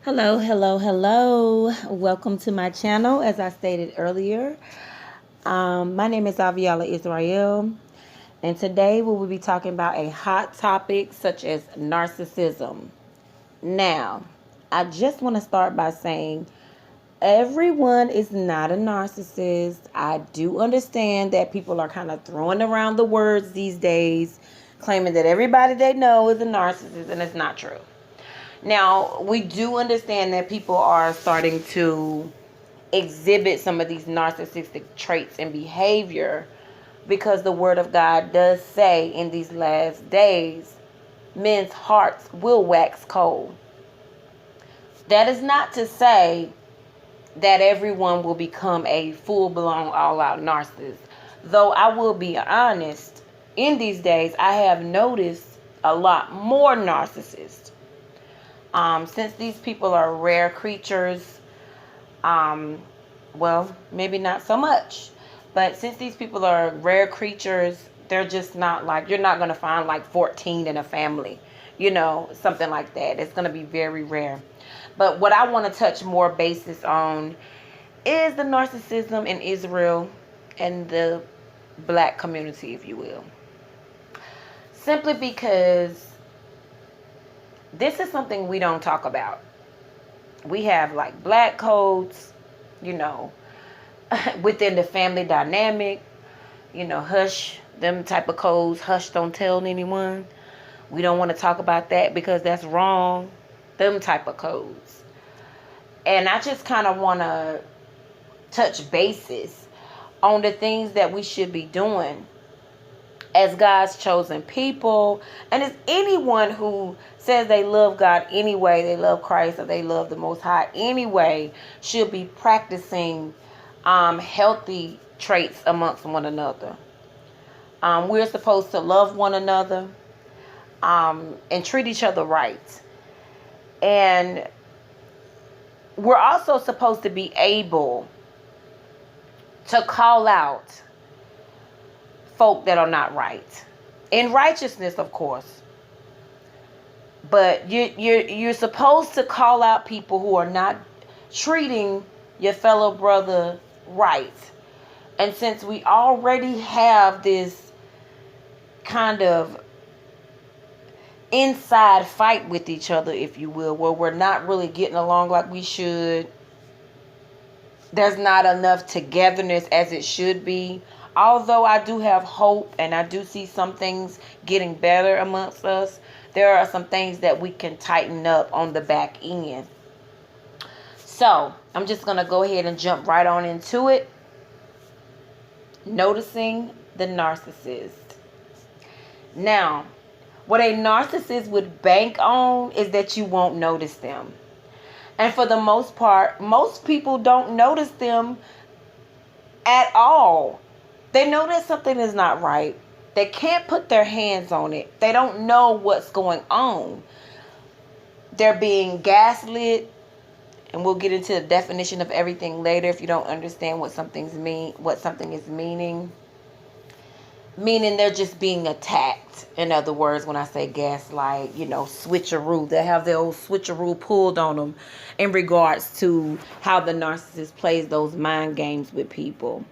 Hello, hello, hello. Welcome to my channel. As I stated earlier, my name is Aviala Israel, and today we will be talking about a hot topic such as narcissism. Now, I just want to start by saying everyone is not a narcissist. I do understand that people are kind of throwing around the words these days, claiming that everybody they know is a narcissist, and it's not true. Now, we do understand that people are starting to exhibit some of these narcissistic traits and behavior because the Word of God does say in these last days, men's hearts will wax cold. That is not to say that everyone will become a full-blown, all-out narcissist. Though I will be honest, in these days, I have noticed a lot more narcissists. Since these people are rare creatures, well, maybe not so much, but since these people are rare creatures, they're just not like, you're not going to find like 14 in a family, something like that. It's going to be very rare. But what I want to touch more basis on is the narcissism in Israel and the black community, if you will. Simply because this is something we don't talk about. We have like black codes, within the family dynamic, hush, them type of codes, hush, don't tell anyone. We don't want to talk about that because that's wrong. Them type of codes. And I just kind of want to touch bases on the things that we should be doing as God's chosen people, and as anyone who says they love God anyway, they love Christ, or they love the Most High anyway, should be practicing healthy traits amongst one another. We're supposed to love one another and treat each other right. And we're also supposed to be able to call out folk that are not right, in righteousness, of course. But you're supposed to call out people who are not treating your fellow brother right. And since we already have this kind of inside fight with each other, if you will, where we're not really getting along like we should, there's not enough togetherness as it should be. Although I do have hope and I do see some things getting better amongst us, there are some things that we can tighten up on the back end. So I'm just going to go ahead and jump right on into it. Noticing the narcissist. Now, what a narcissist would bank on is that you won't notice them. And for the most part, most people don't notice them at all. They know that something is not right. They can't put their hands on it. They don't know what's going on. They're being gaslit, and we'll get into the definition of everything later if you don't understand what something is meaning. Meaning they're just being attacked. In other words, when I say gaslight, switcheroo. They have their old switcheroo pulled on them in regards to how the narcissist plays those mind games with people.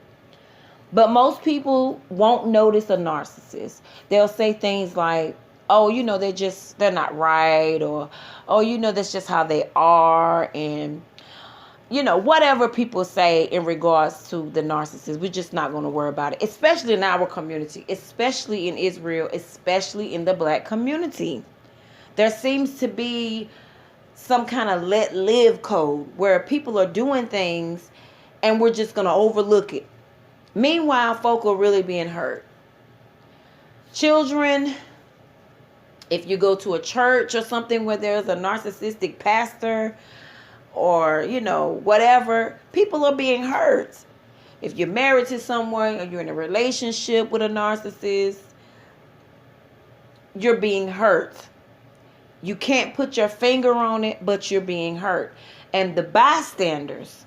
But most people won't notice a narcissist. They'll say things like, oh, they're not right, or, oh, that's just how they are, and, whatever people say in regards to the narcissist, we're just not going to worry about it, especially in our community, especially in Israel, especially in the black community. There seems to be some kind of let live code where people are doing things and we're just going to overlook it. Meanwhile, folk are really being hurt. Children, if you go to a church or something where there's a narcissistic pastor or, whatever, people are being hurt. If you're married to someone or you're in a relationship with a narcissist, you're being hurt. You can't put your finger on it, but you're being hurt. And the bystanders,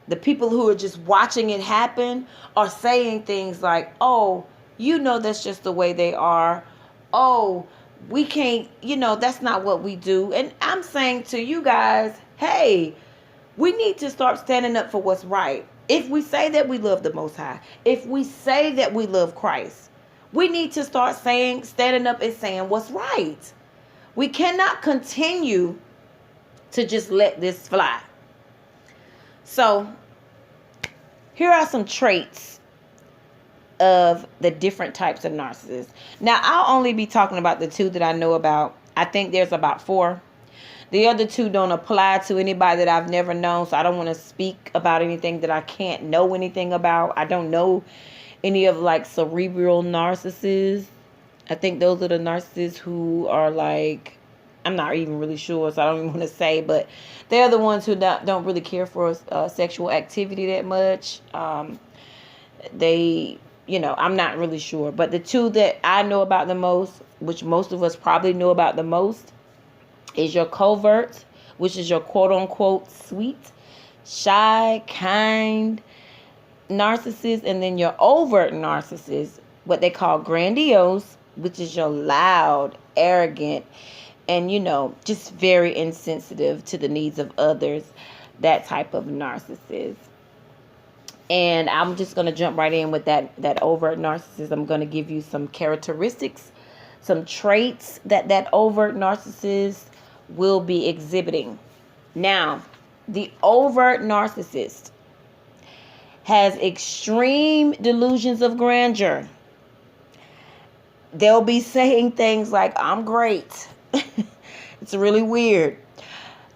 the people who are just watching it happen, are saying things like, oh, that's just the way they are. Oh, we can't, that's not what we do. And I'm saying to you guys, hey, we need to start standing up for what's right. If we say that we love the Most High, if we say that we love Christ, we need to start standing up and saying what's right. We cannot continue to just let this fly. So, here are some traits of the different types of narcissists. Now, I'll only be talking about the 2 that I know about. I think there's about 4. The other 2 don't apply to anybody that I've never known, so I don't want to speak about anything that I can't know anything about. I don't know any of like cerebral narcissists. I think those are the narcissists who are like, I'm not even really sure, so I don't even want to say, but they're the ones who don't really care for sexual activity that much. I'm not really sure. But the 2 that I know about the most, which most of us probably know about the most, is your covert, which is your quote-unquote sweet, shy, kind narcissist, and then your overt narcissist, what they call grandiose, which is your loud, arrogant, and, just very insensitive to the needs of others, that type of narcissist. And I'm just going to jump right in with that overt narcissist. I'm going to give you some characteristics, some traits that overt narcissist will be exhibiting. Now, the overt narcissist has extreme delusions of grandeur. They'll be saying things like, I'm great. It's really weird.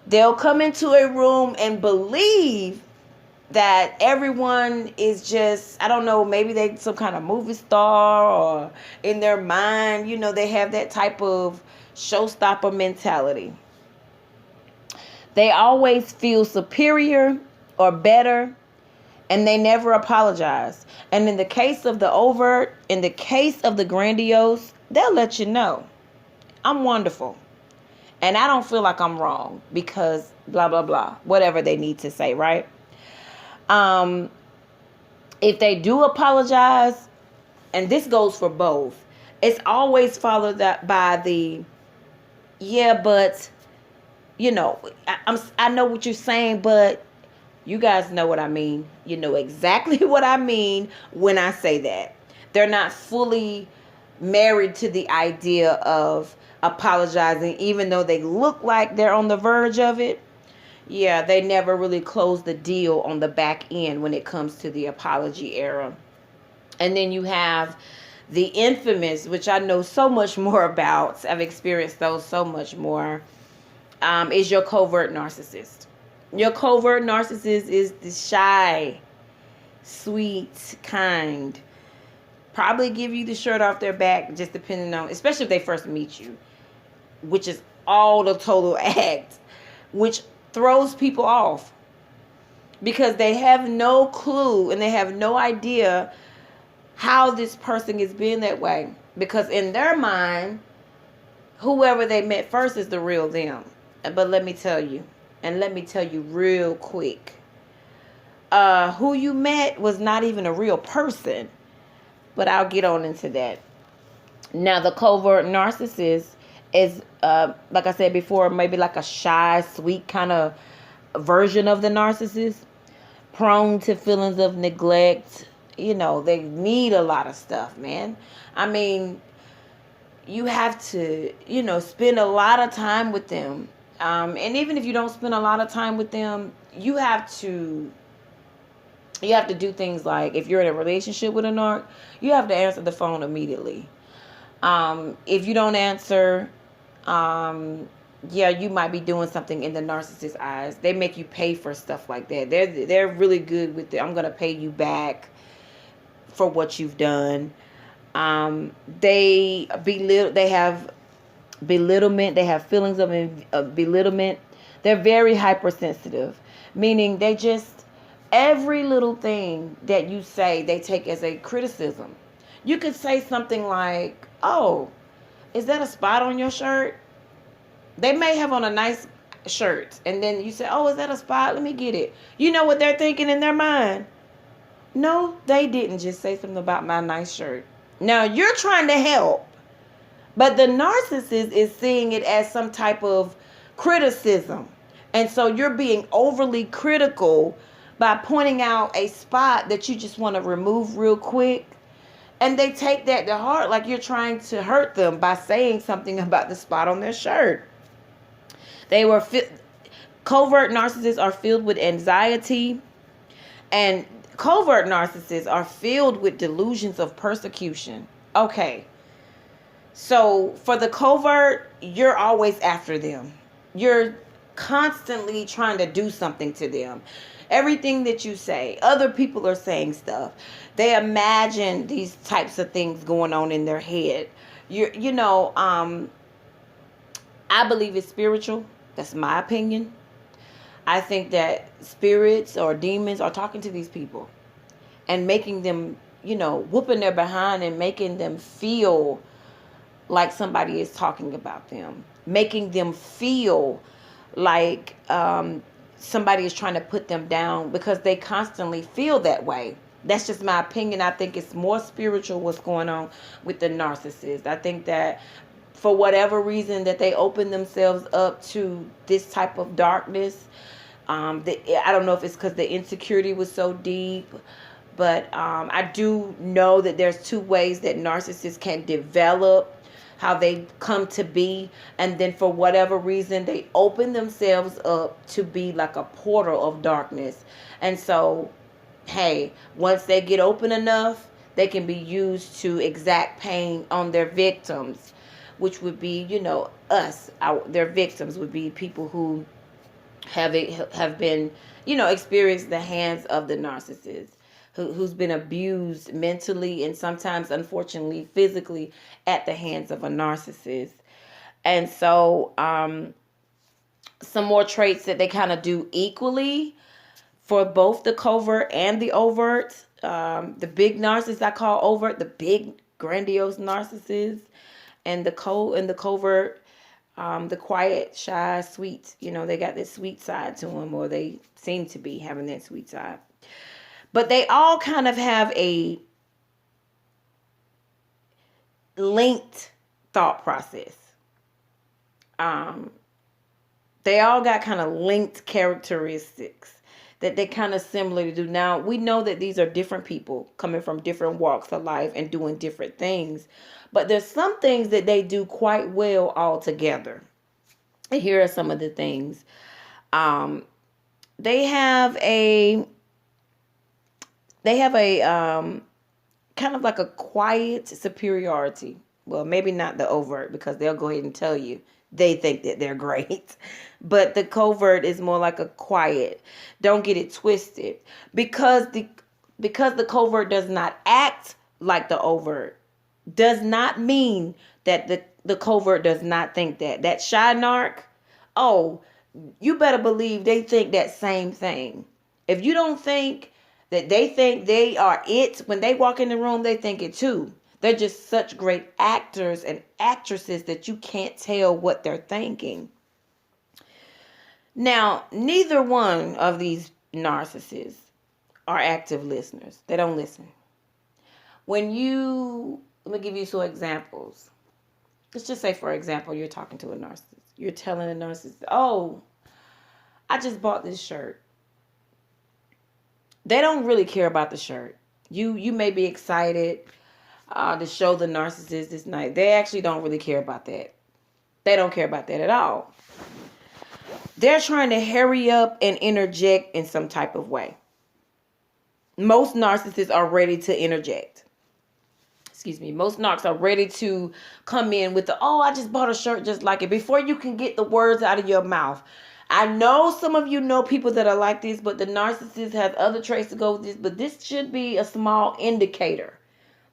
They'll come into a room and believe that everyone is just, I don't know, maybe they some kind of movie star, or in their mind, they have that type of showstopper mentality. They always feel superior or better, and they never apologize. And in the case of the overt, in the case of the grandiose, they'll let you know, I'm wonderful. And I don't feel like I'm wrong because blah, blah, blah. Whatever they need to say, right? If they do apologize, and this goes for both, it's always followed by the, yeah, but, I know what you're saying, but you guys know what I mean. You know exactly what I mean when I say that. They're not fully married to the idea of apologizing, even though they look like they're on the verge of it. Yeah, they never really close the deal on the back end when it comes to the apology era. And then you have the infamous, which I know so much more about. I've experienced those so much more. Is your covert narcissist. Your covert narcissist is the shy, sweet, kind. Probably give you the shirt off their back, just depending on, especially if they first meet you, which is all the total act, which throws people off because they have no clue and they have no idea how this person is being that way. Because in their mind, whoever they met first is the real them. But let me tell you real quick, who you met was not even a real person. But I'll get on into that. Now, the covert narcissist is, like I said before, maybe like a shy, sweet kind of version of the narcissist, prone to feelings of neglect. They need a lot of stuff, man. I mean, you have to, spend a lot of time with them. And even if you don't spend a lot of time with them, you have to do things like, if you're in a relationship with a narc, you have to answer the phone immediately. If you don't answer, you might be doing something in the narcissist's eyes. They make you pay for stuff like that. They're really good with it. I'm going to pay you back for what you've done. They have belittlement. They have feelings of belittlement. They're very hypersensitive, meaning they just, every little thing that you say, they take as a criticism. You could say something like, oh, is that a spot on your shirt? They may have on a nice shirt, and then you say, oh, is that a spot? Let me get it. You know what they're thinking in their mind? No, they didn't just say something about my nice shirt. Now, you're trying to help, But the narcissist is seeing it as some type of criticism. And so you're being overly critical by pointing out a spot that you just want to remove real quick. And they take that to heart, like you're trying to hurt them by saying something about the spot on their shirt. Covert narcissists are filled with anxiety, and covert narcissists are filled with delusions of persecution. Okay. So for the covert, you're always after them. You're constantly trying to do something to them. Everything that you say, other people are saying stuff. They imagine these types of things going on in their head. I believe it's spiritual. That's my opinion. I think that spirits or demons are talking to these people and making them, whooping their behind and making them feel like somebody is talking about them, making them feel like somebody is trying to put them down because they constantly feel that way. That's just my opinion. I think it's more spiritual what's going on with the narcissist. I think that for whatever reason that they open themselves up to this type of darkness, I don't know if it's because the insecurity was so deep, but I do know that there's two ways that narcissists can develop how they come to be, and then for whatever reason they open themselves up to be like a portal of darkness. And so, hey, once they get open enough, they can be used to exact pain on their victims, which would be, us. Their victims would be people who have been, experienced the hands of the narcissist, who's been abused mentally and sometimes, unfortunately, physically at the hands of a narcissist. And so some more traits that they kind of do equally for both the covert and the overt. The big narcissist I call overt, the big grandiose narcissist, and the covert, the quiet, shy, sweet. They got this sweet side to them, or they seem to be having that sweet side. But they all kind of have a linked thought process. They all got kind of linked characteristics that they kind of similarly do. Now, we know that these are different people coming from different walks of life and doing different things. But there's some things that they do quite well all together. And here are some of the things. They have a kind of like a quiet superiority. Well, maybe not the overt, because they'll go ahead and tell you they think that they're great. But the covert is more like a quiet. Don't get it twisted. Because the covert does not act like the overt does not mean that the covert does not think that. That shy narc, you better believe they think that same thing. If you don't think that they think they are it, when they walk in the room, they think it too. They're just such great actors and actresses that you can't tell what they're thinking. Now, neither one of these narcissists are active listeners. They don't listen. Let me give you some examples. Let's just say, for example, you're talking to a narcissist. You're telling a narcissist, I just bought this shirt. They don't really care about the shirt. You may be excited to show the narcissist this night. They actually don't really care about that. They don't care about that at all. They're trying to hurry up and interject in some type of way. Most narcissists are ready to interject. Most narcs are ready to come in with I just bought a shirt just like it, before you can get the words out of your mouth. I know some of you know people that are like this, but the narcissist has other traits to go with this, but this should be a small indicator.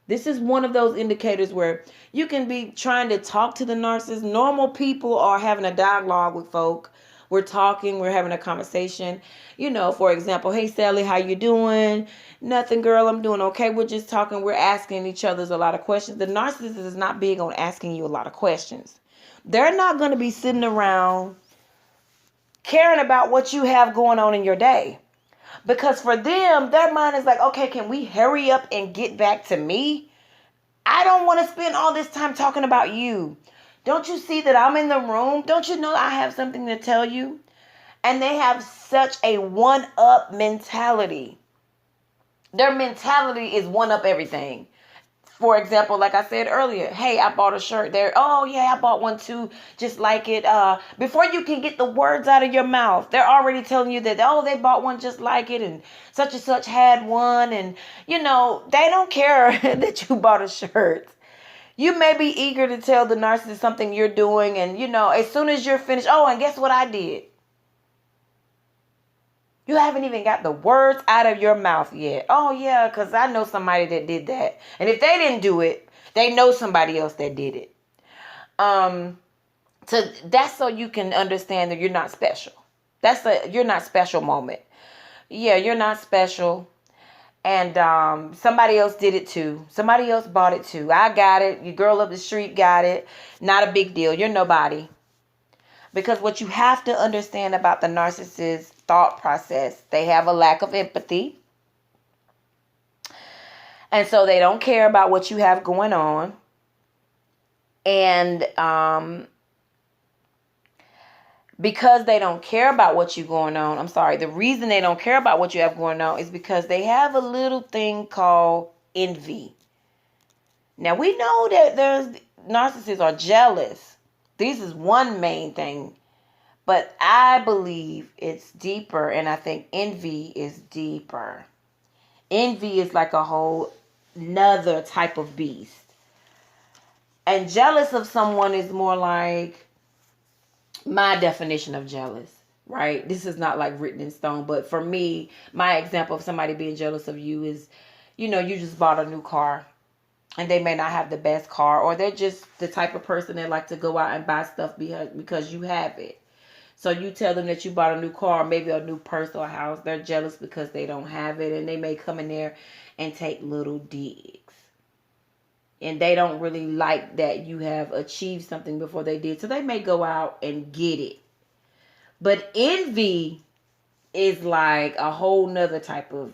This is one of those indicators where you can be trying to talk to the narcissist. Normal people are having a dialogue with folk. We're talking, we're having a conversation. For example, hey, Sally, how you doing? Nothing, girl, I'm doing okay. We're just talking. We're asking each other a lot of questions. The narcissist is not big on asking you a lot of questions. They're not going to be sitting around caring about what you have going on in your day. Because for them, their mind is like, okay, can we hurry up and get back to me? I don't want to spend all this time talking about you. Don't you see that I'm in the room? Don't you know I have something to tell you? And they have such a one-up mentality. Their mentality is one-up everything. For example, like I said earlier, hey, I bought a shirt there. Oh, yeah, I bought one too, just like it. Before you can get the words out of your mouth, they're already telling you that, oh, they bought one just like it and such had one. And, they don't care that you bought a shirt. You may be eager to tell the narcissist something you're doing. And, as soon as you're finished, oh, and guess what I did? You haven't even got the words out of your mouth yet. Oh, yeah, because I know somebody that did that. And if they didn't do it, they know somebody else that did it. That's so you can understand that you're not special. That's a you're not special moment. Yeah, you're not special. And somebody else did it too. Somebody else bought it too. I got it. Your girl up the street got it. Not a big deal. You're nobody. Because what you have to understand about the narcissist thought process, they have a lack of empathy. And so they don't care about what you have going on. And because they don't care about what you're going on, the reason they don't care about what you have going on is because they have a little thing called envy. Now, we know that narcissists are jealous. This is one main thing. But I believe it's deeper, and I think envy is deeper. Envy is like a whole nother type of beast. And jealous of someone is more like my definition of jealous, right? This is not like written in stone, but for me, my example of somebody being jealous of you is, you just bought a new car. And they may not have the best car, or they're just the type of person that like to go out and buy stuff because you have it. So you tell them that you bought a new car, maybe a new purse or a house. They're jealous because they don't have it, and they may come in there and take little digs. And they don't really like that you have achieved something before they did. So they may go out and get it. But envy is like a whole nother type of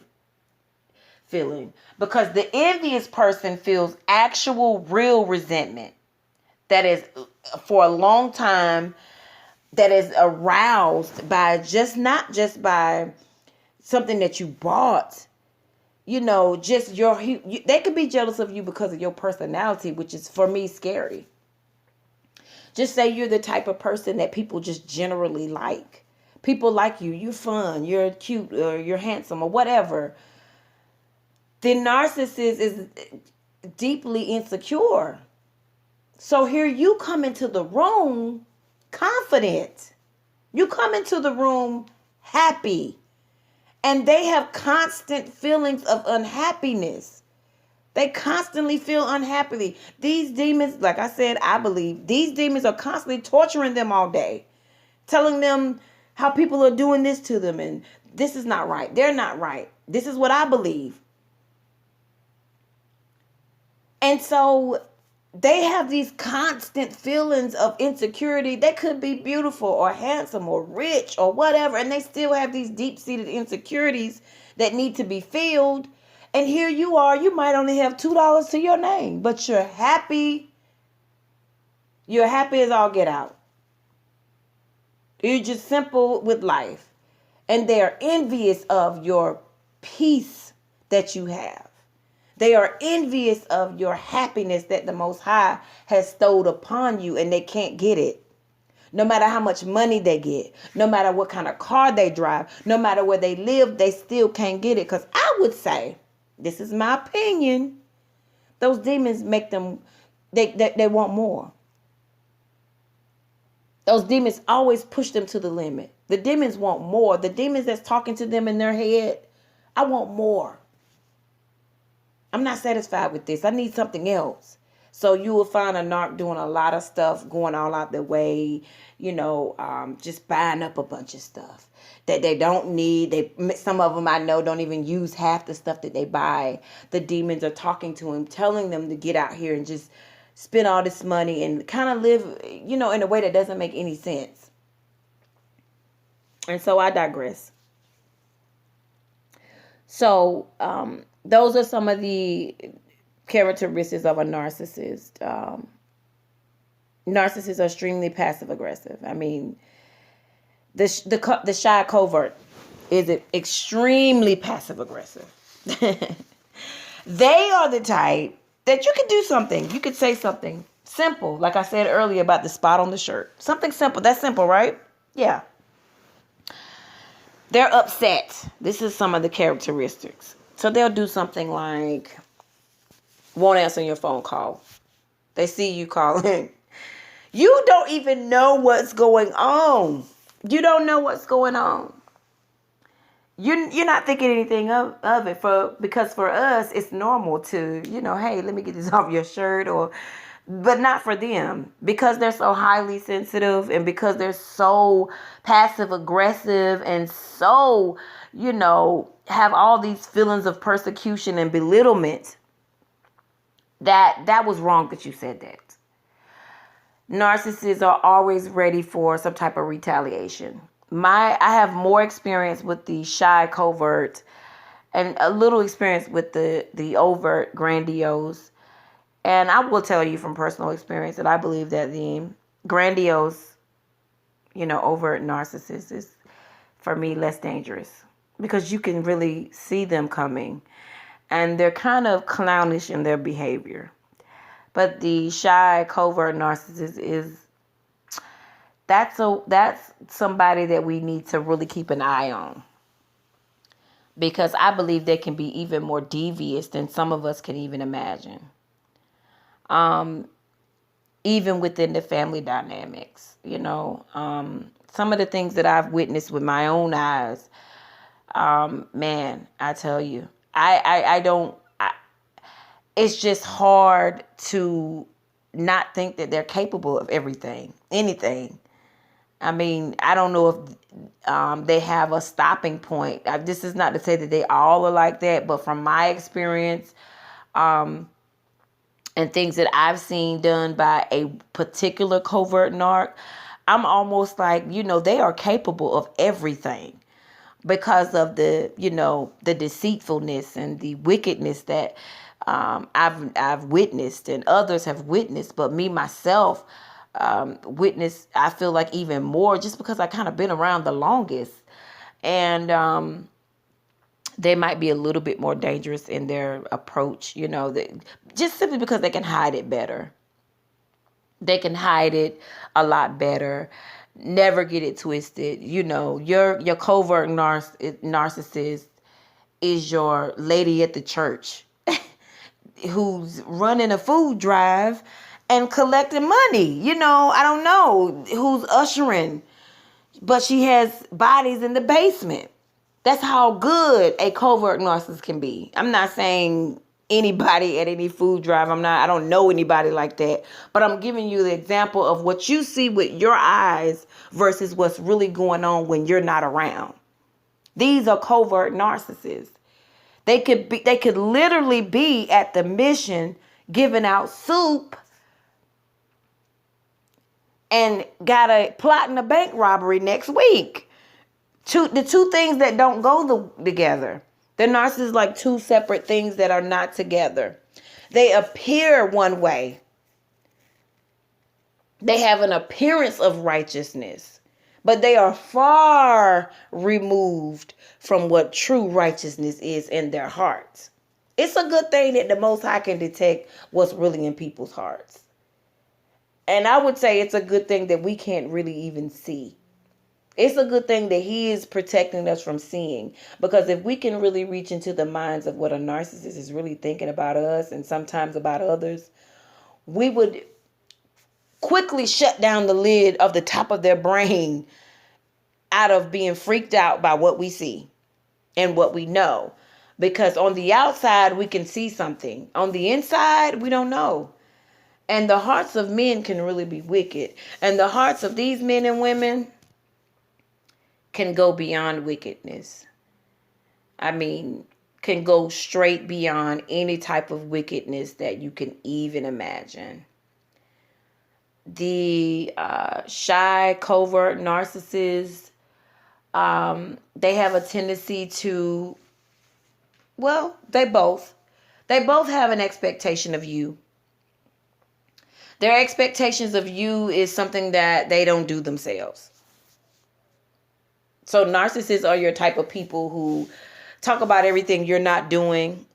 feeling, because the envious person feels actual real resentment that is for a long time, that is aroused by not just by something that you bought, just they could be jealous of you because of your personality, which is for me scary. Just say you're the type of person that people just generally like. People like you, you're fun, you're cute, or you're handsome, or whatever. The narcissist is deeply insecure. So here you come into the room confident. You come into the room happy. And they have constant feelings of unhappiness. They constantly feel unhappy. These demons, like I said, I believe these demons are constantly torturing them all day. Telling them how people are doing this to them. And this is not right. They're not right. This is what I believe. And so they have these constant feelings of insecurity. They could be beautiful or handsome or rich or whatever, and they still have these deep-seated insecurities that need to be filled. And here you are, you might only have $2 to your name, but you're happy. You're happy as all get out. You're just simple with life. And they're envious of your peace that you have. They are envious of your happiness that the Most High has stowed upon you, and they can't get it. No matter how much money they get, no matter what kind of car they drive, no matter where they live, they still can't get it. Because I would say, this is my opinion, those demons make them, they want more. Those demons always push them to the limit. The demons want more. The demons that's talking to them in their head, I want more. I'm not satisfied with this. I need something else. So you will find a narc doing a lot of stuff, going all out their way, just buying up a bunch of stuff that they don't need. Some of them I know don't even use half the stuff that they buy. The demons are talking to him, telling them to get out here and just spend all this money and kind of live, in a way that doesn't make any sense. And so I digress. So, those are some of the characteristics of a narcissist. Narcissists are extremely passive aggressive. I mean, the shy covert is extremely passive aggressive. They are the type that you could do something. You could say something simple, like I said earlier about the spot on the shirt. Something simple. That's simple, right? Yeah. They're upset. This is some of the characteristics. So they'll do something like won't answer your phone call. They see you calling. You don't even know what's going on. You don't know what's going on. You're not thinking anything of it because for us it's normal to, hey, let me get this off your shirt, but not for them, because they're so highly sensitive and because they're so passive aggressive and so, have all these feelings of persecution and belittlement. That was wrong that you said that. Narcissists are always ready for some type of retaliation. I have more experience with the shy covert and a little experience with the overt grandiose. And I will tell you from personal experience that I believe that the grandiose, overt narcissist is, for me, less dangerous because you can really see them coming and they're kind of clownish in their behavior. But the shy covert narcissist that's somebody that we need to really keep an eye on, because I believe they can be even more devious than some of us can even imagine. Even within the family dynamics, some of the things that I've witnessed with my own eyes, man, I tell you, it's just hard to not think that they're capable of anything. I mean, I don't know if they have a stopping point. This is not to say that they all are like that, but from my experience, and things that I've seen done by a particular covert narc, I'm almost like, they are capable of everything because of the deceitfulness and the wickedness that I've witnessed and others have witnessed, but me myself witnessed, I feel like even more just because I kind of been around the longest. And they might be a little bit more dangerous in their approach, just simply because they can hide it better. They can hide it a lot better. Never get it twisted. Your covert narcissist is your lady at the church who's running a food drive and collecting money. I don't know who's ushering, but she has bodies in the basement. That's how good a covert narcissist can be. I'm not saying anybody at any food drive. I don't know anybody like that, but I'm giving you the example of what you see with your eyes versus what's really going on when you're not around. These are covert narcissists. They could literally be at the mission giving out soup and plotting a bank robbery next week. The two things that don't go together. The narcissists like two separate things that are not together. They appear one way. They have an appearance of righteousness, but they are far removed from what true righteousness is in their hearts. It's a good thing that the Most High can detect what's really in people's hearts. And I would say it's a good thing that we can't really even see. It's a good thing that he is protecting us from seeing, because if we can really reach into the minds of what a narcissist is really thinking about us and sometimes about others, we would quickly shut down the lid of the top of their brain out of being freaked out by what we see and what we know. Because on the outside, we can see something. On the inside, we don't know. And the hearts of men can really be wicked. And the hearts of these men and women can go beyond wickedness. I mean, can go straight beyond any type of wickedness that you can even imagine. The shy, covert narcissists, they have a tendency to, well, they They both have an expectation of you. Their expectations of you is something that they don't do themselves. So narcissists are your type of people who talk about everything you're not doing.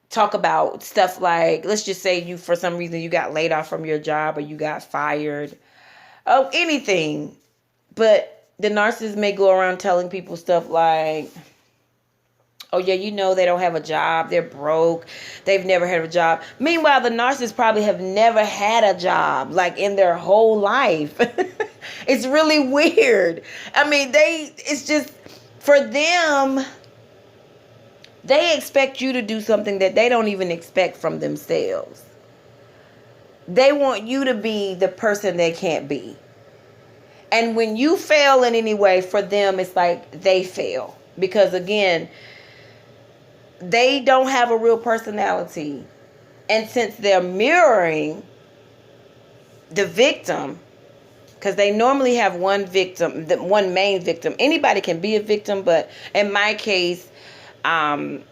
Talk about stuff like, let's just say you, for some reason, you got laid off from your job or you got fired. Oh, anything. But the narcissist may go around telling people stuff like, oh yeah, you know, they don't have a job. They're broke. They've never had a job. Meanwhile, the narcissists probably have never had a job, like in their whole life. It's really weird. I mean, it's just, for them, they expect you to do something that they don't even expect from themselves. They want you to be the person they can't be. And when you fail in any way, for them, it's like they fail. Because again, they don't have a real personality. And since they're mirroring the victim, because they normally have one victim, one main victim. Anybody can be a victim, but in my case, I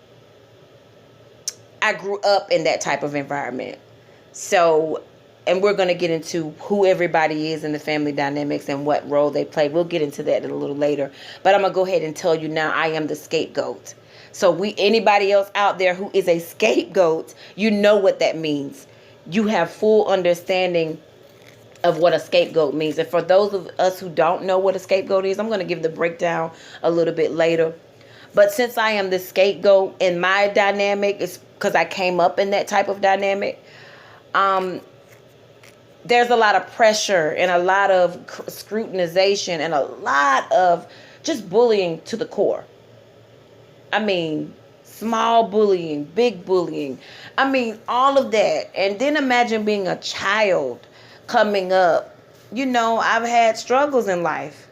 grew up in that type of environment. So, and we're going to get into who everybody is in the family dynamics and what role they play. We'll get into that a little later. But I'm going to go ahead and tell you now, I am the scapegoat. So anybody else out there who is a scapegoat, you know what that means. You have full understanding of what a scapegoat means. And for those of us who don't know what a scapegoat is, I'm going to give the breakdown a little bit later. But since I am the scapegoat in my dynamic, it's because I came up in that type of dynamic. There's a lot of pressure and a lot of scrutinization and a lot of just bullying to the core. I mean, small bullying, big bullying. I mean, all of that. And then imagine being a child coming up. You know, I've had struggles in life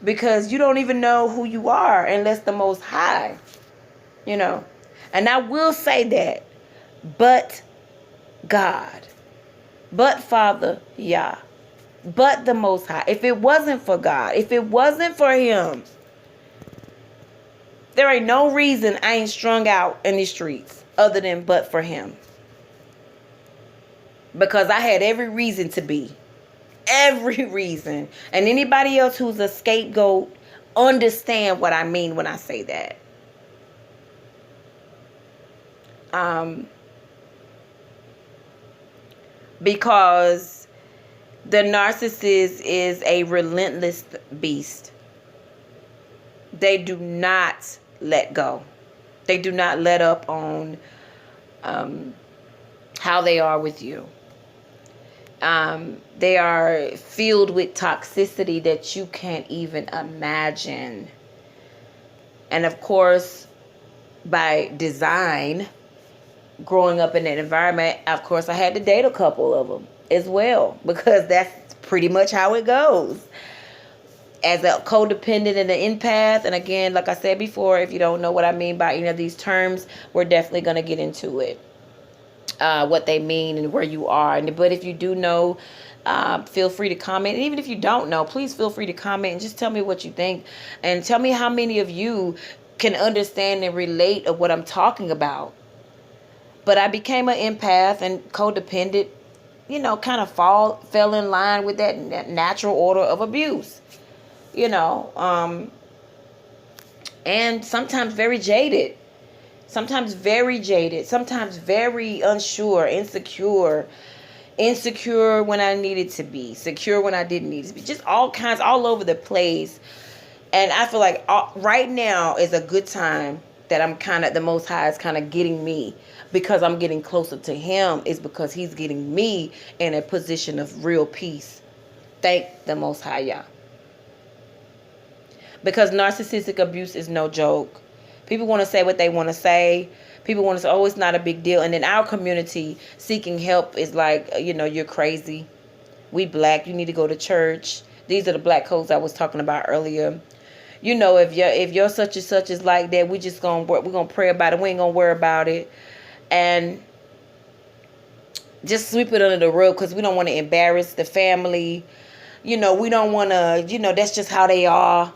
because you don't even know who you are unless the Most High, you know. And I will say that, but God, but Father, Yah, but the Most High. If it wasn't for God, if it wasn't for Him, there ain't no reason I ain't strung out in these streets other than but for Him. Because I had every reason to be. Every reason. And anybody else who's a scapegoat understand what I mean when I say that. Because the narcissist is a relentless beast. They do not let go. They do not let up on how they are with you. They are filled with toxicity that you can't even imagine. And of course, by design, growing up in that environment, of course, I had to date a couple of them as well, because that's pretty much how it goes. As a codependent and an empath, and again, like I said before, if you don't know what I mean by any of these terms, we're definitely going to get into it. What they mean and where you are. But if you do know, feel free to comment. And even if you don't know, please feel free to comment and just tell me what you think. And tell me how many of you can understand and relate of what I'm talking about. But I became an empath and codependent, you know, kind of fell in line with that natural order of abuse, you know, and sometimes very jaded. Sometimes very jaded, sometimes very unsure, insecure when I needed to be, secure when I didn't need to be, just all kinds, all over the place. And I feel like right now is a good time that I'm kind of, the Most High is kind of getting me, because I'm getting closer to Him, is because He's getting me in a position of real peace. Thank the Most High, Yah. Because narcissistic abuse is no joke. People want to say what they want to say. People want to say, oh, it's not a big deal. And in our community, seeking help is like, you know, you're crazy. We black. You need to go to church. These are the black codes I was talking about earlier. You know, if you're such and such is like that, we're gonna pray about it. We ain't gonna worry about it, and just sweep it under the rug because we don't want to embarrass the family. You know, we don't want to. You know, that's just how they are.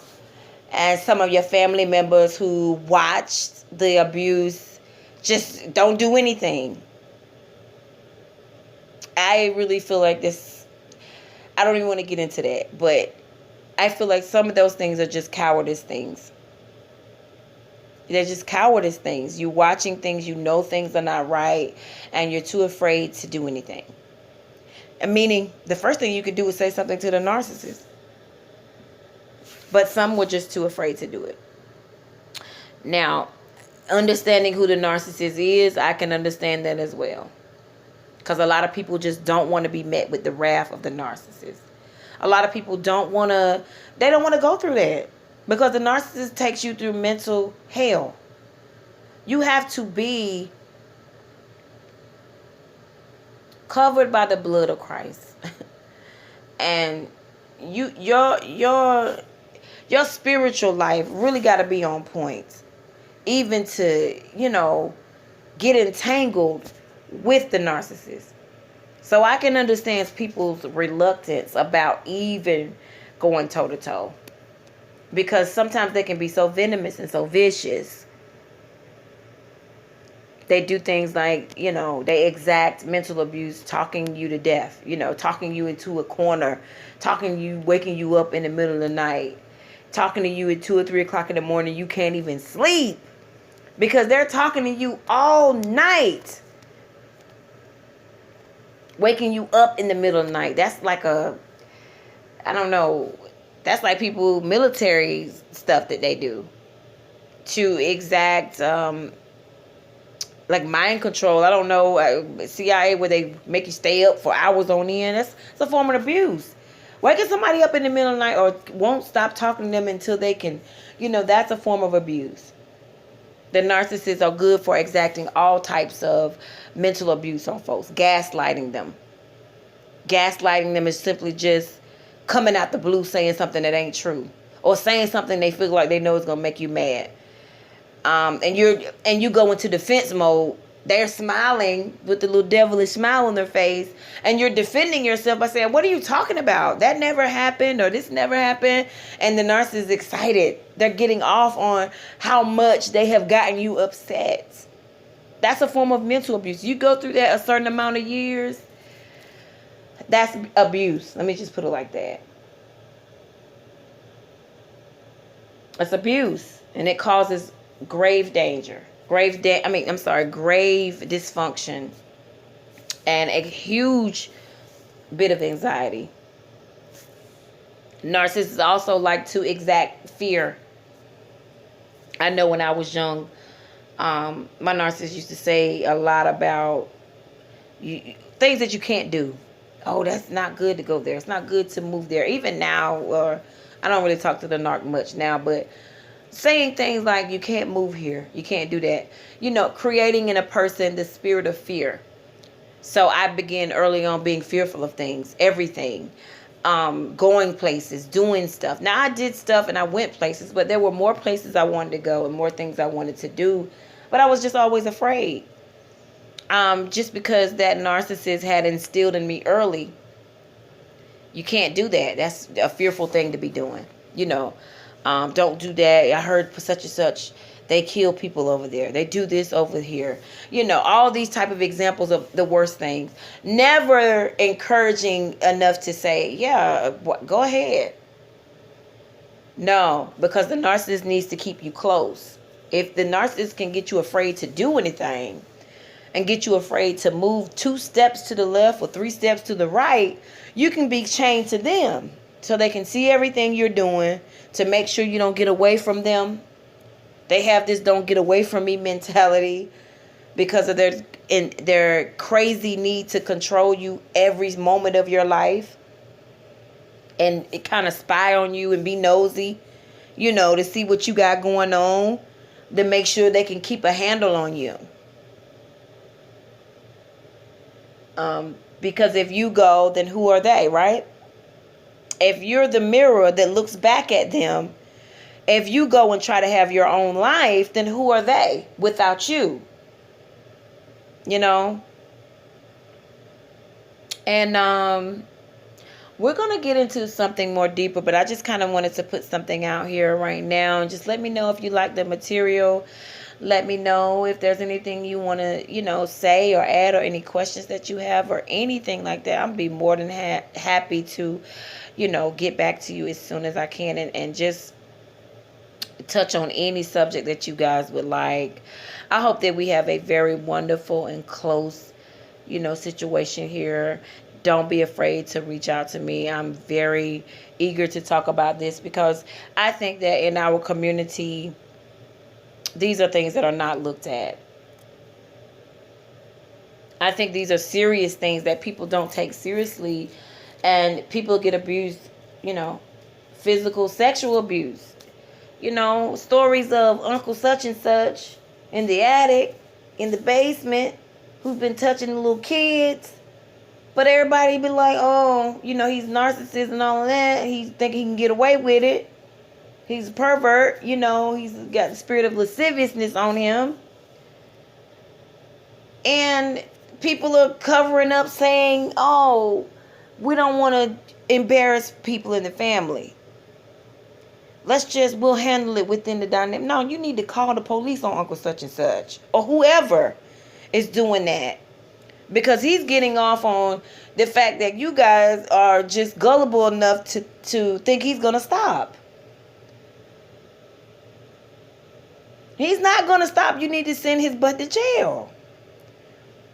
And some of your family members who watched the abuse, just don't do anything. I really feel like this, I don't even want to get into that, but I feel like some of those things are just cowardice things. They're just cowardice things. You're watching things, you know things are not right, and you're too afraid to do anything. And meaning, the first thing you could do is say something to the narcissist. But some were just too afraid to do it. Now, understanding who the narcissist is, I can understand that as well. Because a lot of people just don't want to be met with the wrath of the narcissist. A lot of people don't want to go through that. Because the narcissist takes you through mental hell. You have to be covered by the blood of Christ. And your spiritual life really got to be on point. Even to, get entangled with the narcissist. So I can understand people's reluctance about even going toe to toe. Because sometimes they can be so venomous and so vicious. They do things like, they exact mental abuse, talking you to death, talking you into a corner, waking you up in the middle of the night, talking to you at 2 or 3 o'clock in the morning. You can't even sleep because they're talking to you all night, waking you up in the middle of the night. That's like that's like people, military stuff that they do to exact, like mind control. I don't know, CIA, where they make you stay up for hours on end. It's a form of abuse. Waking somebody up in the middle of the night or won't stop talking to them until they can, that's a form of abuse. The narcissists are good for exacting all types of mental abuse on folks. Gaslighting them. Gaslighting them is simply just coming out the blue saying something that ain't true. Or saying something they feel like they know is going to make you mad. And you go into defense mode. They're smiling with the little devilish smile on their face, and you're defending yourself by saying, what are you talking about? That never happened, or this never happened. And the narcissist is excited. They're getting off on how much they have gotten you upset. That's a form of mental abuse. You go through that a certain amount of years, that's abuse. Let me just put it like that. It's abuse, and it causes grave danger. Grave dysfunction, and a huge bit of anxiety. Narcissists also like to exact fear. I know when I was young, my narcissist used to say a lot about things that you can't do. Oh, that's not good to go there. It's not good to move there. Even now, or I don't really talk to the narc much now, but saying things like, you can't move here, you can't do that, creating in a person the spirit of fear. So I began early on being fearful of things, everything, going places, doing stuff. Now I did stuff and I went places, but there were more places I wanted to go and more things I wanted to do, but I was just always afraid. Just because that narcissist had instilled in me early, you can't do that. That's a fearful thing to be doing, don't do that. I heard such and such, they kill people over there. They do this over here. All these type of examples of the worst things. Never encouraging enough to say, yeah, go ahead. No, because the narcissist needs to keep you close. If the narcissist can get you afraid to do anything and get you afraid to move 2 steps to the left or 3 steps to the right, you can be chained to them. So they can see everything you're doing to make sure you don't get away from them. They have this don't get away from me mentality because of their crazy need to control you every moment of your life. And it kind of spy on you and be nosy, to see what you got going on, to make sure they can keep a handle on you. Because if you go, then who are they, right? If you're the mirror that looks back at them, if you go and try to have your own life, then who are they without you? And we're going to get into something more deeper, but I just kind of wanted to put something out here right now. And just let me know if you like the material. Let me know if there's anything you want to, say or add, or any questions that you have or anything like that. I'll be more than happy to, get back to you as soon as I can, and just touch on any subject that you guys would like. I hope that we have a very wonderful and close, situation here. Don't be afraid to reach out to me. I'm very eager to talk about this, because I think that in our community, these are things that are not looked at. I think these are serious things that people don't take seriously, and people get abused, physical, sexual abuse. Stories of Uncle such and such in the attic, in the basement, who's been touching the little kids. But everybody be like, oh, he's narcissist and all of that. He think he can get away with it. He's a pervert. He's got the spirit of lasciviousness on him. And people are covering up saying, oh, we don't want to embarrass people in the family. We'll handle it within the dynamic. No, you need to call the police on Uncle such and such, or whoever is doing that. Because he's getting off on the fact that you guys are just gullible enough to think he's going to stop. He's not going to stop. You need to send his butt to jail.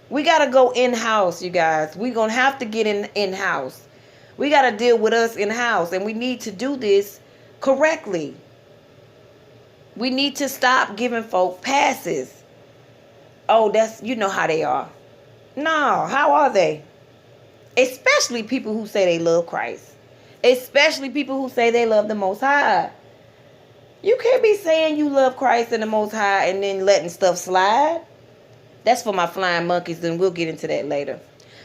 We got to go in-house, you guys. We're going to have to get in-house. We got to deal with us in-house. And we need to do this correctly. We need to stop giving folk passes. Oh, that's, how they are. No, how are they? Especially people who say they love Christ. Especially people who say they love the Most High. You can't be saying you love Christ and the Most High and then letting stuff slide. That's for my flying monkeys, and we'll get into that later.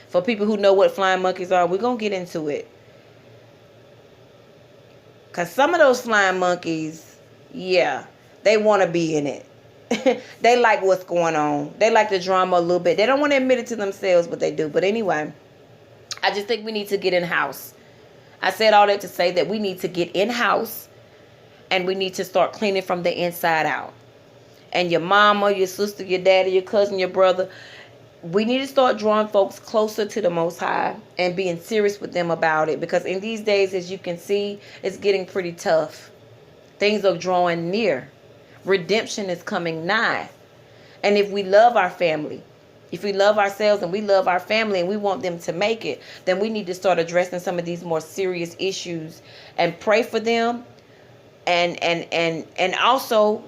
For people who know what flying monkeys are, we're going to get into it. Because some of those flying monkeys, yeah, they want to be in it. They like what's going on. They like the drama a little bit. They don't want to admit it to themselves, but they do. But anyway, I just think we need to get in-house. I said all that to say that we need to get in-house, and we need to start cleaning from the inside out. And your mama, your sister, your daddy, your cousin, your brother, we need to start drawing folks closer to the Most High and being serious with them about it. Because in these days, as you can see, it's getting pretty tough. Things are drawing near. Redemption is coming nigh. And if we love our family, if we love ourselves and we love our family and we want them to make it, then we need to start addressing some of these more serious issues and pray for them. And also,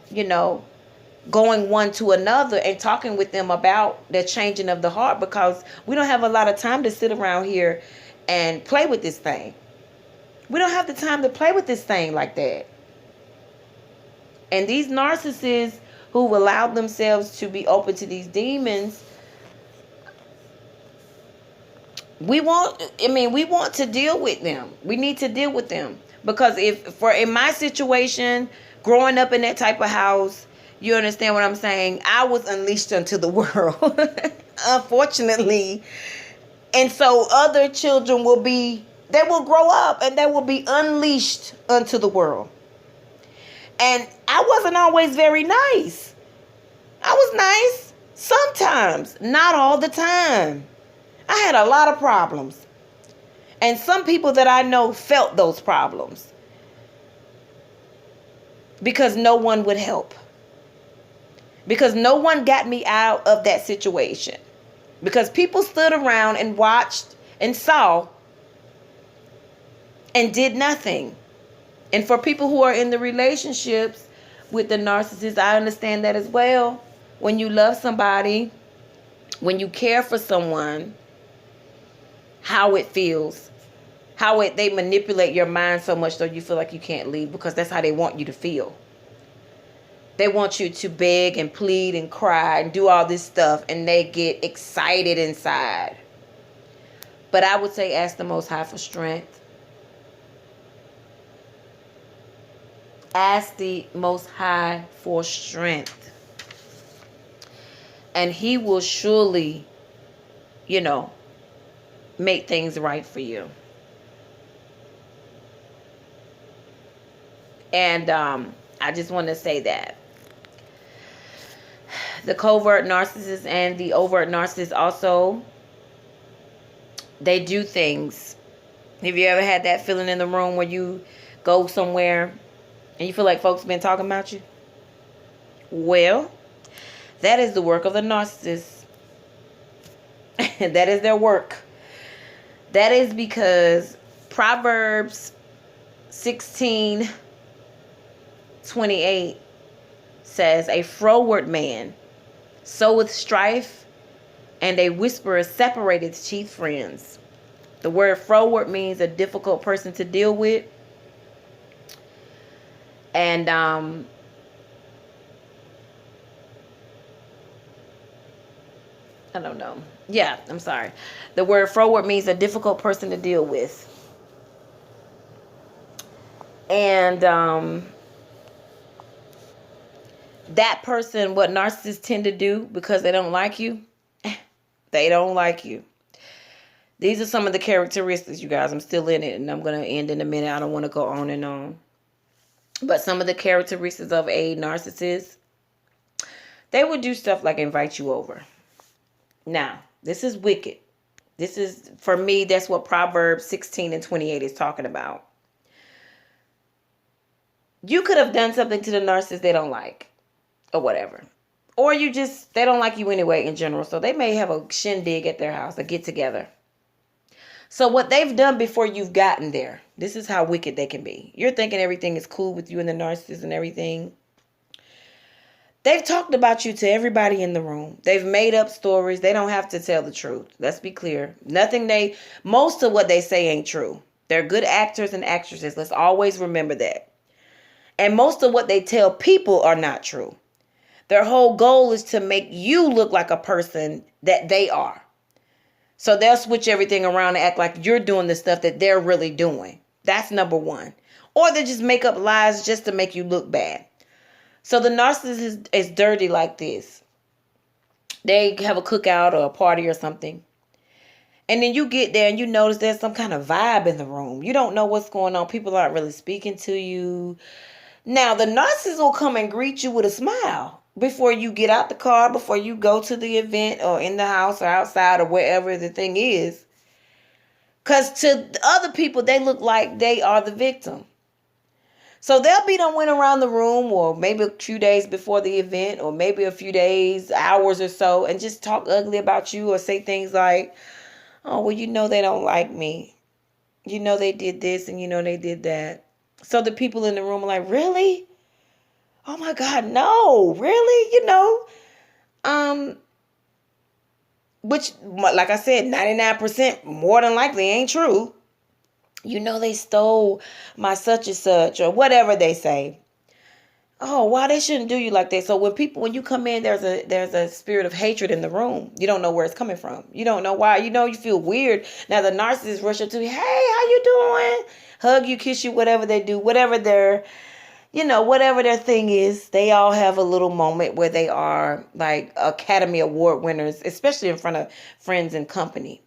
going one to another and talking with them about the changing of the heart, because we don't have a lot of time to sit around here and play with this thing. We don't have the time to play with this thing like that. And these narcissists who've allowed themselves to be open to these demons, we want to deal with them. We need to deal with them. Because in my situation, growing up in that type of house, you understand what I'm saying? I was unleashed unto the world, unfortunately. And so other children will grow up and they will be unleashed unto the world. And I wasn't always very nice. I was nice sometimes, not all the time. I had a lot of problems. And some people that I know felt those problems because no one would help. Because no one got me out of that situation. Because people stood around and watched and saw and did nothing. And for people who are in the relationships with the narcissist, I understand that as well. When you love somebody, when you care for someone, how it feels, they manipulate your mind so much so you feel like you can't leave, because that's how they want you to feel. They want you to beg and plead and cry and do all this stuff, and they get excited inside. But I would say ask the Most High for strength. Ask the Most High for strength. And He will surely, make things right for you. And I just want to say that. The covert narcissist and the overt narcissist also, they do things. Have you ever had that feeling in the room where you go somewhere and you feel like folks been talking about you? Well, that is the work of the narcissist. That is their work. That is because Proverbs 16:28 says, a froward man soweth strife, and a whisperer separateth chief friends. The word froward means a difficult person to deal with. And I don't know. Yeah, I'm sorry. The word froward means a difficult person to deal with. And that person, what narcissists tend to do because they don't like you, they don't like you. These are some of the characteristics, you guys. I'm still in it, and I'm going to end in a minute. I don't want to go on and on. But some of the characteristics of a narcissist, they would do stuff like invite you over. Now, this is wicked. This is, for me, that's what Proverbs 16:28 is talking about. You could have done something to the narcissist they don't like, or whatever. Or they don't like you anyway in general. So they may have a shindig at their house, a get together. So what they've done before you've gotten there, this is how wicked they can be. You're thinking everything is cool with you and the narcissist and everything. They've talked about you to everybody in the room. They've made up stories. They don't have to tell the truth. Let's be clear. Most of what they say ain't true. They're good actors and actresses. Let's always remember that. And most of what they tell people are not true. Their whole goal is to make you look like a person that they are. So they'll switch everything around and act like you're doing the stuff that they're really doing. That's number one. Or they just make up lies just to make you look bad. So the narcissist is dirty like this. They have a cookout or a party or something. And then you get there and you notice there's some kind of vibe in the room. You don't know what's going on. People aren't really speaking to you. Now, the narcissist will come and greet you with a smile before you get out the car, before you go to the event or in the house or outside or wherever the thing is. Because to other people, they look like they are the victim. So they'll be done went around the room, or maybe a few days before the event, or maybe a few days, hours or so, and just talk ugly about you or say things like, oh, well, they don't like me. They did this and they did that. So the people in the room are like, really? Oh my God, no, really? Which, like I said, 99% more than likely ain't true. They stole my such and such, or whatever they say. Oh, why they shouldn't do you like that? So when you come in, there's a spirit of hatred in the room. You don't know where it's coming from. You don't know why. You feel weird. Now the narcissist rush up to you. Hey, how you doing? Hug you, kiss you, whatever they do, whatever their thing is. They all have a little moment where they are like Academy Award winners, especially in front of friends and company.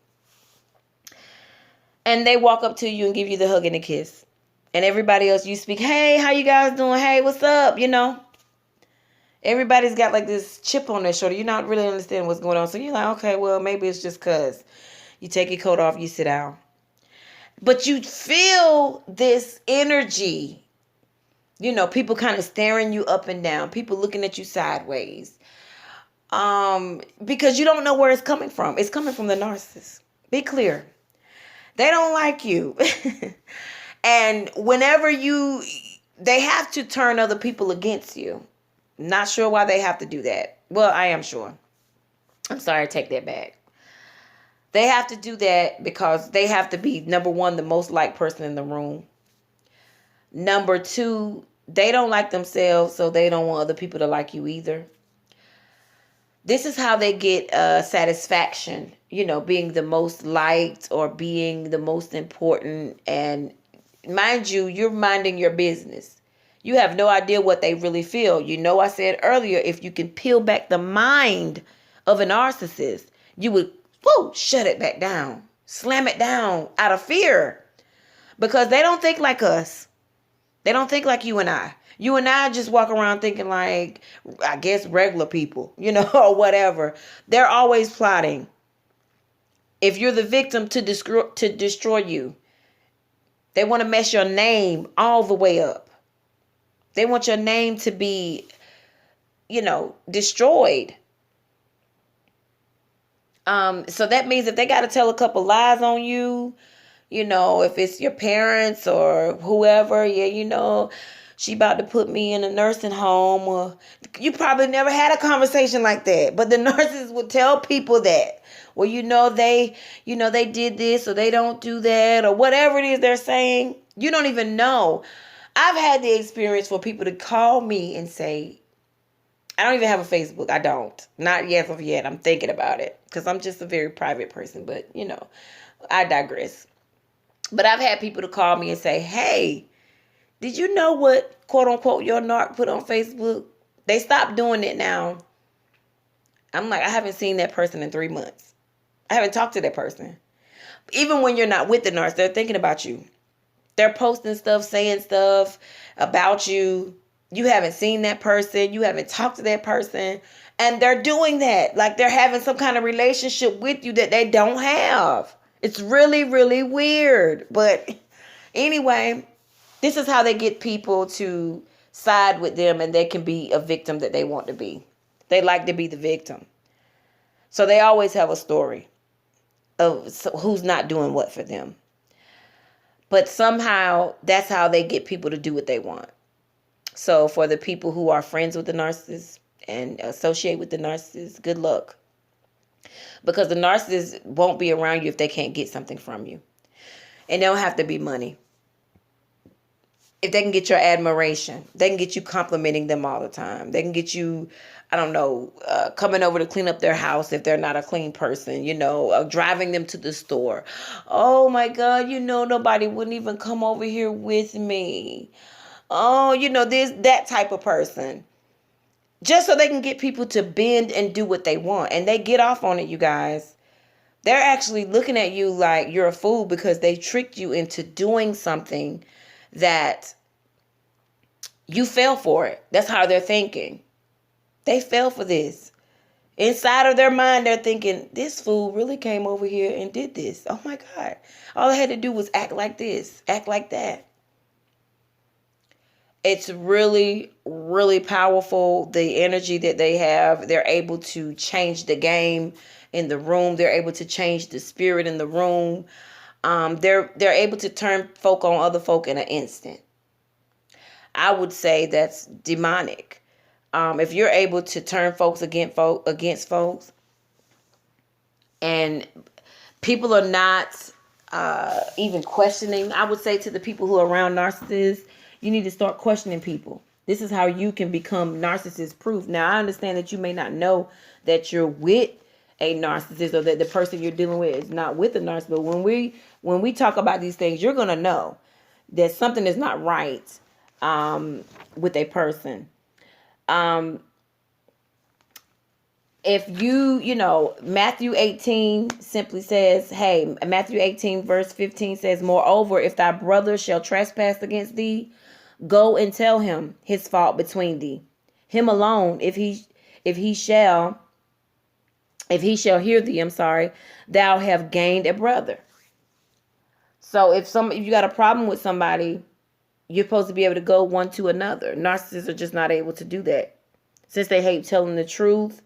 And they walk up to you and give you the hug and the kiss. And everybody else, you speak, hey, how you guys doing? Hey, what's up? Everybody's got like this chip on their shoulder. You're not really understanding what's going on. So you're like, okay, well, maybe it's just because. You take your coat off, you sit down. But you feel this energy. People kind of staring you up and down. People looking at you sideways. Because you don't know where it's coming from. It's coming from the narcissist. Be clear. They don't like you. And whenever they have to turn other people against you. Not sure why they have to do that. Well, I am sure. I'm sorry, I take that back. They have to do that because they have to be, number one, the most liked person in the room. Number two, they don't like themselves, so they don't want other people to like you either. This is how they get satisfaction, being the most liked or being the most important. And mind you, you're minding your business. You have no idea what they really feel. I said earlier, if you can peel back the mind of a narcissist, you would shut it back down, slam it down out of fear, because they don't think like us. They don't think like you and I. You and I just walk around thinking like, I guess regular people, or whatever. They're always plotting. If you're the victim, to destroy you. They want to mess your name all the way up. They want your name to be, destroyed. So that means if they got to tell a couple lies on you, if it's your parents or whoever, she about to put me in a nursing home, or you probably never had a conversation like that. But the nurses would tell people that. Well, they did this, or they don't do that, or whatever it is they're saying. You don't even know. I've had the experience for people to call me and say, I don't even have a Facebook. I don't. Not yet of yet. I'm thinking about it because I'm just a very private person. But, I digress. But I've had people to call me and say, hey, did you know what, quote unquote, your narc put on Facebook? They stopped doing it now. I'm like, I haven't seen that person in 3 months. I haven't talked to that person. Even when you're not with the narc, they're thinking about you. They're posting stuff, saying stuff about you. You haven't seen that person. You haven't talked to that person. And they're doing that. Like they're having some kind of relationship with you that they don't have. It's really, really weird. But anyway, this is how they get people to side with them, and they can be a victim that they want to be. They like to be the victim. So they always have a story of who's not doing what for them. But somehow that's how they get people to do what they want. So for the people who are friends with the narcissist and associate with the narcissist, good luck. Because the narcissist won't be around you if they can't get something from you. And they don't have to be money. If they can get your admiration, they can get you complimenting them all the time. They can get you, coming over to clean up their house if they're not a clean person, driving them to the store. Oh my God, nobody wouldn't even come over here with me. Oh, there's that type of person. Just so they can get people to bend and do what they want. And they get off on it, you guys. They're actually looking at you like you're a fool because they tricked you into doing something that you fell for it. That's how they're thinking. They fell for this. Inside of their mind, they're thinking, this fool really came over here and did this. Oh my God. All I had to do was act like this, act like that. It's really, really powerful, the energy that they have. They're able to change the game in the room. They're able to change the spirit in the room. They're able to turn folk on other folk in an instant. I would say that's demonic. If you're able to turn folks against folks, and people are not even questioning, I would say to the people who are around narcissists, you need to start questioning people. This is how you can become narcissist proof. Now, I understand that you may not know that you're with a narcissist or that the person you're dealing with is not with a narcissist. But when we talk about these things, you're going to know that something is not right with a person. If Matthew 18 simply says, hey, Matthew 18 verse 15 says, moreover, if thy brother shall trespass against thee, go and tell him his fault between thee. Him alone, if he shall hear thee, thou have gained a brother. So if you got a problem with somebody, you're supposed to be able to go one to another. Narcissists are just not able to do that. Since they hate telling the truth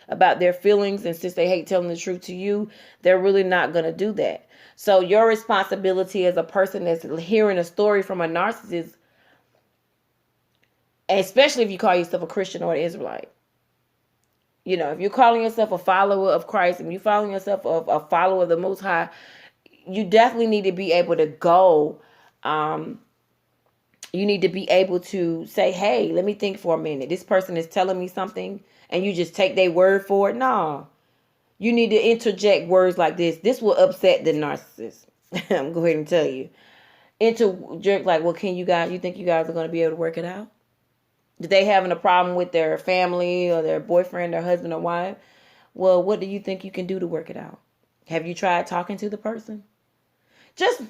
about their feelings, and since they hate telling the truth to you, they're really not going to do that. So your responsibility as a person that's hearing a story from a narcissist, especially if you call yourself a Christian or an Israelite. If you're calling yourself a follower of Christ and you're calling yourself a follower of the Most High, you definitely need to be able to go. You need to be able to say, hey, let me think for a minute. This person is telling me something and you just take their word for it. No. You need to interject words like this. This will upset the narcissist. I'm going to tell you. Interject like, well, you think you guys are going to be able to work it out? Did they having a problem with their family or their boyfriend, their husband or wife? Well, what do you think you can do to work it out? Have you tried talking to the person? Just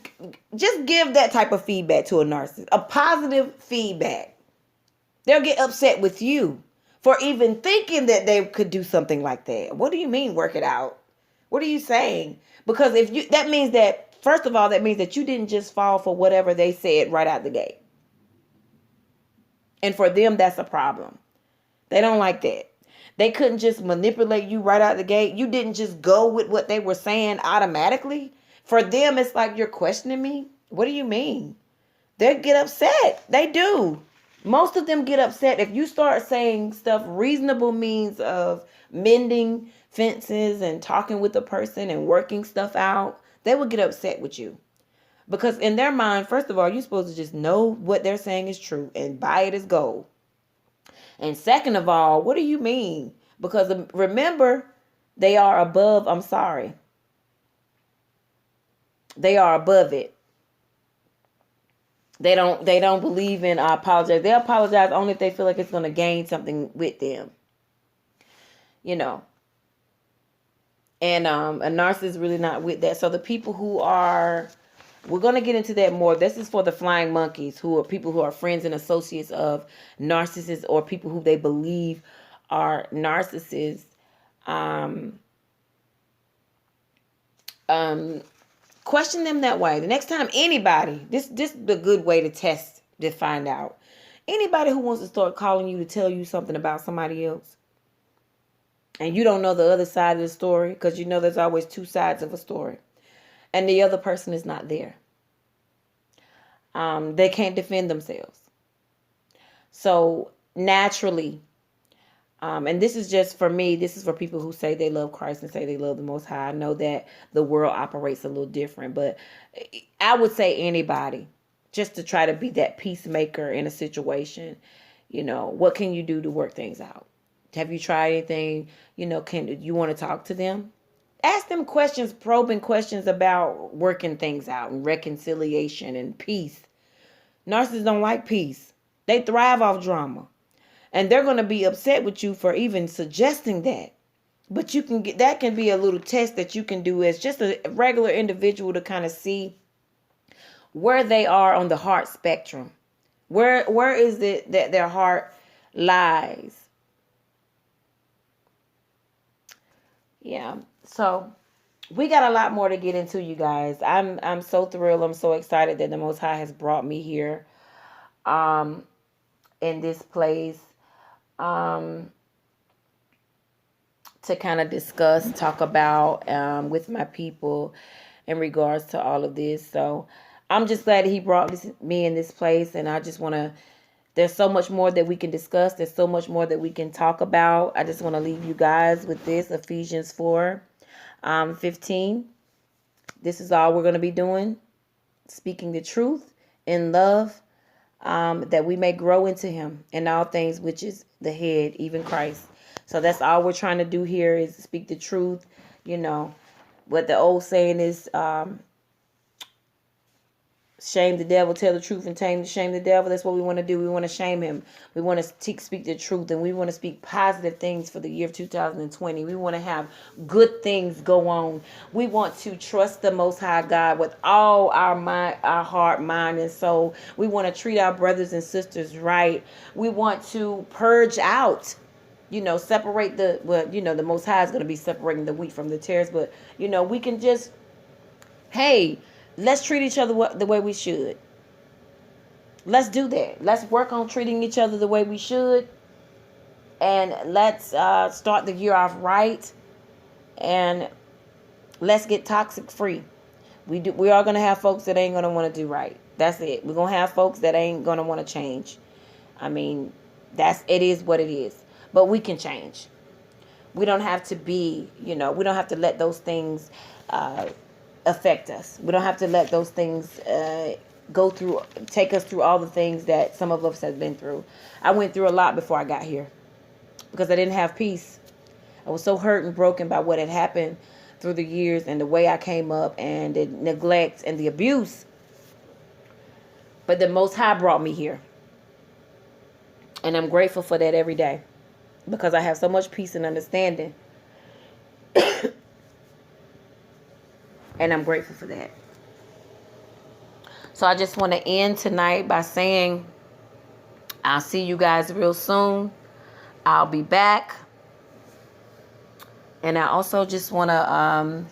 give that type of feedback to a narcissist. A positive feedback. They'll get upset with you for even thinking that they could do something like that. What do you mean work it out? What are you saying? Because if you, that means that, first of all, that means that you didn't just fall for whatever they said right out the gate. And for them, that's a problem. They don't like that. They couldn't just manipulate you right out the gate. You didn't just go with what they were saying automatically. For them, it's like, you're questioning me? What do you mean? They get upset. They do. Most of them get upset if you start saying stuff, reasonable means of mending fences and talking with the person and working stuff out. They will get upset with you. Because in their mind, first of all, you're supposed to just know what they're saying is true and buy it as gold. And second of all, what do you mean? Because remember, they are above, I'm sorry. They are above it. They don't believe in apologize. They apologize only if they feel like it's going to gain something with them. You know. And a narcissist is really not with that. So the people who are, we're going to get into that more. This is for the flying monkeys, who are people who are friends and associates of narcissists, or people who they believe are narcissists. Question them that way. The next time anybody, this is a good way to test, to find out. Anybody who wants to start calling you to tell you something about somebody else, and you don't know the other side of the story, because you know there's always two sides of a story, and the other person is not there. They can't defend themselves. So naturally, and this is just for me, this is for people who say they love Christ and say they love the Most High. I know that the world operates a little different, but I would say anybody, just to try to be that peacemaker in a situation. You know, what can you do to work things out? Have you tried anything? You know, can you want to talk to them? Ask them questions, probing questions about working things out and reconciliation and peace. Narcissists don't like peace. They thrive off drama. And they're going to be upset with you for even suggesting that. But you can get, that can be a little test that you can do as just a regular individual to kind of see where they are on the heart spectrum. Where is it that their heart lies? Yeah. So we got a lot more to get into, you guys. I'm so thrilled. I'm so excited that the Most High has brought me here in this place to kind of discuss, talk about with my people in regards to all of this. So I'm just glad that he brought me in this place, and I just want to, there's so much more that we can discuss. There's so much more that we can talk about. I just want to leave you guys with this, Ephesians 4:15. This is all we're going to be doing. Speaking the truth in love, that we may grow into him in all things, which is the head, even Christ. So that's all we're trying to do here, is speak the truth. You know, what the old saying is, shame the devil, tell the truth, and shame the devil. That's what we want to do. We want to shame him. We want to speak the truth, and we want to speak positive things for the year of 2020. We want to have good things go on. We want to trust the Most High God with all our mind, our heart, mind, and soul. We want to treat our brothers and sisters right. We want to purge out, you know, separate the, well, you know, the Most High is going to be separating the wheat from the tares, but, you know, we can just, hey, let's treat each other the way we should. Let's do that. Let's work on treating each other the way we should. And let's start the year off right. And let's get toxic free. We are going to have folks that ain't going to want to do right. That's it. We're going to have folks that ain't going to want to change. I mean, it is what it is. But we can change. We don't have to be, you know, we don't have to let those things affect us. We don't have to let those things take us through all the things that some of us have been through. I went through a lot before I got here because I didn't have peace. I was so hurt and broken by what had happened through the years and the way I came up and the neglect and the abuse. But the Most High brought me here. And I'm grateful for that every day because I have so much peace and understanding. And I'm grateful for that. So I just want to end tonight by saying, I'll see you guys real soon. I'll be back. And I also just want to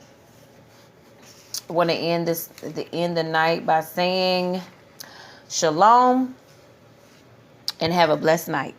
end the night by saying shalom and have a blessed night.